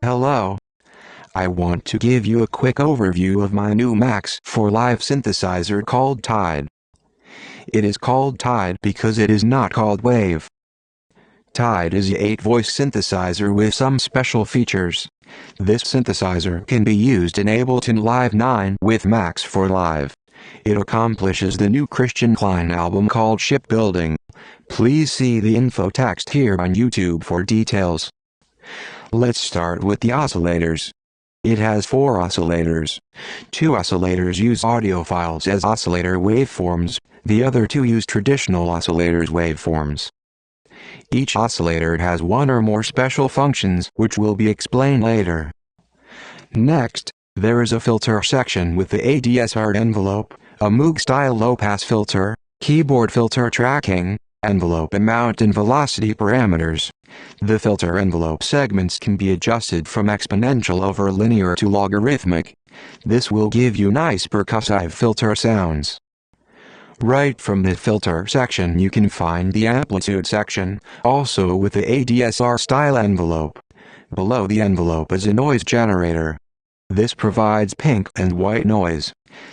Hello. I want to give you a quick overview of my new Max for Live synthesizer called Tide. It is called Tide because it is not called Wave. Tide is an 8-voice synthesizer with some special features. This synthesizer can be used in Ableton Live 9 with Max for Live. It accomplishes the new Christian Kleine album called Shipbuilding. Please see the info text here on YouTube for details. Let's start with the oscillators. It has 4 oscillators. 2 oscillators use audio files as oscillator waveforms, the other 2 use traditional oscillators waveforms. Each oscillator has 1 or more special functions which will be explained later. Next, there is a filter section with the ADSR envelope, a Moog-style low-pass filter, keyboard filter tracking, envelope amount and velocity parameters. The filter envelope segments can be adjusted from exponential over linear to logarithmic. This will give you nice percussive filter sounds. Right from the filter section you can find the amplitude section, also with the ADSR style envelope. Below the envelope is a noise generator. This provides pink and white noise.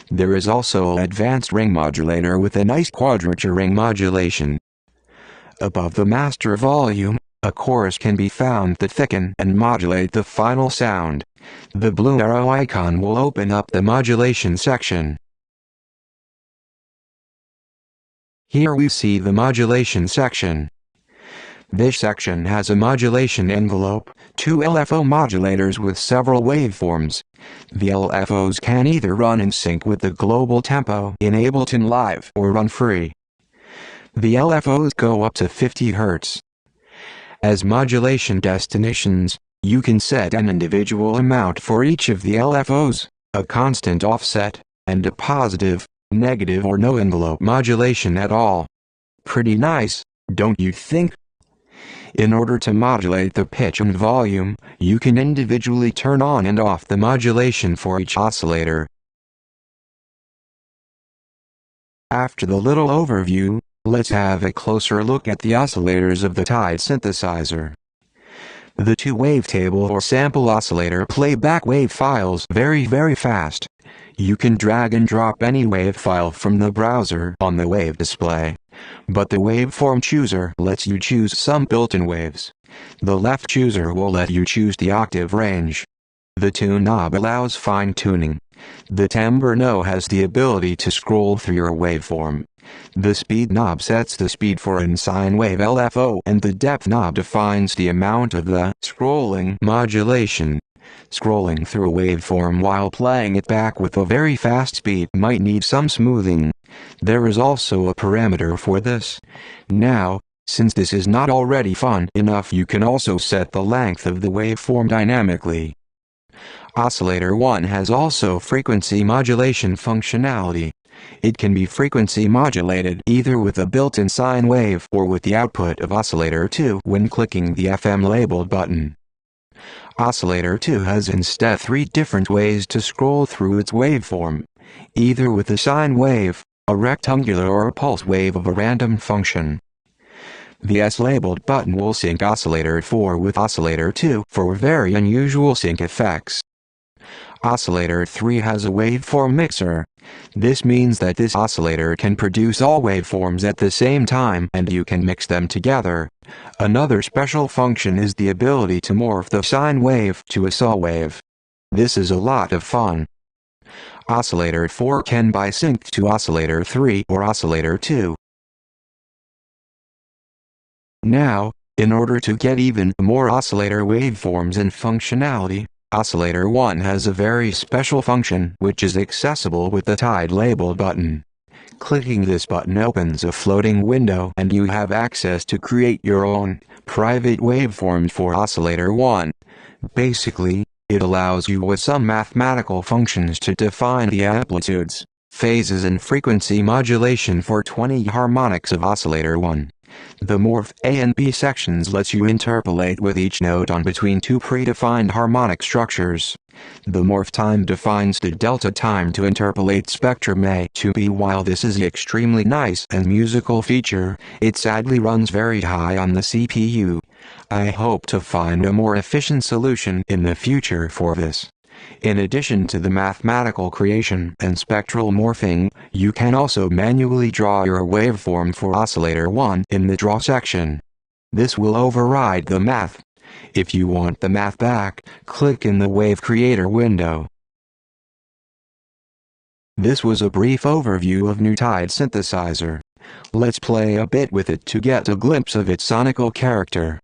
There is also an advanced ring modulator with a nice quadrature ring modulation. Above the master volume, a chorus can be found that thicken and modulate the final sound. The blue arrow icon will open up the modulation section. Here we see the modulation section. This section has a modulation envelope, 2 LFO modulators with several waveforms. The LFOs can either run in sync with the global tempo in Ableton Live or run free. The LFOs go up to 50 Hz. As modulation destinations, you can set an individual amount for each of the LFOs, a constant offset, and a positive, negative or no envelope modulation at all. Pretty nice, don't you think? In order to modulate the pitch and volume, you can individually turn on and off the modulation for each oscillator. After the little overview, let's have a closer look at the oscillators of the Tide synthesizer. The 2 wavetable or sample oscillator play back wave files very fast. You can drag and drop any wave file from the browser on the wave display. But the waveform chooser lets you choose some built-in waves. The left chooser will let you choose the octave range. The tune knob allows fine-tuning. The timbre knob has the ability to scroll through your waveform. The speed knob sets the speed for an sine wave LFO and the depth knob defines the amount of the scrolling modulation. Scrolling through a waveform while playing it back with a very fast speed might need some smoothing. There is also a parameter for this. Now, since this is not already fun enough, you can also set the length of the waveform dynamically. Oscillator 1 has also frequency modulation functionality. It can be frequency modulated either with a built-in sine wave or with the output of Oscillator 2 when clicking the FM labeled button. Oscillator 2 has instead 3 different ways to scroll through its waveform, either with a sine wave, a rectangular or a pulse wave of a random function. The S-labeled button will sync Oscillator 4 with Oscillator 2 for very unusual sync effects. Oscillator 3 has a waveform mixer. This means that this oscillator can produce all waveforms at the same time and you can mix them together. Another special function is the ability to morph the sine wave to a saw wave. This is a lot of fun. Oscillator 4 can be synced to Oscillator 3 or Oscillator 2. Now, in order to get even more oscillator waveforms and functionality, Oscillator 1 has a very special function which is accessible with the Tide label button. Clicking this button opens a floating window and you have access to create your own private waveforms for Oscillator 1. Basically, it allows you with some mathematical functions to define the amplitudes, Phases and frequency modulation for 20 harmonics of oscillator 1. The morph A and B sections lets you interpolate with each note on between two predefined harmonic structures. The morph time defines the delta time to interpolate spectrum A to B. While this is an extremely nice and musical feature, it sadly runs very high on the CPU. I hope to find a more efficient solution in the future for this. In addition to the mathematical creation and spectral morphing, you can also manually draw your waveform for oscillator 1 in the Draw section. This will override the math. If you want the math back, click in the Wave Creator window. This was a brief overview of Tide Synthesizer. Let's play a bit with it to get a glimpse of its sonical character.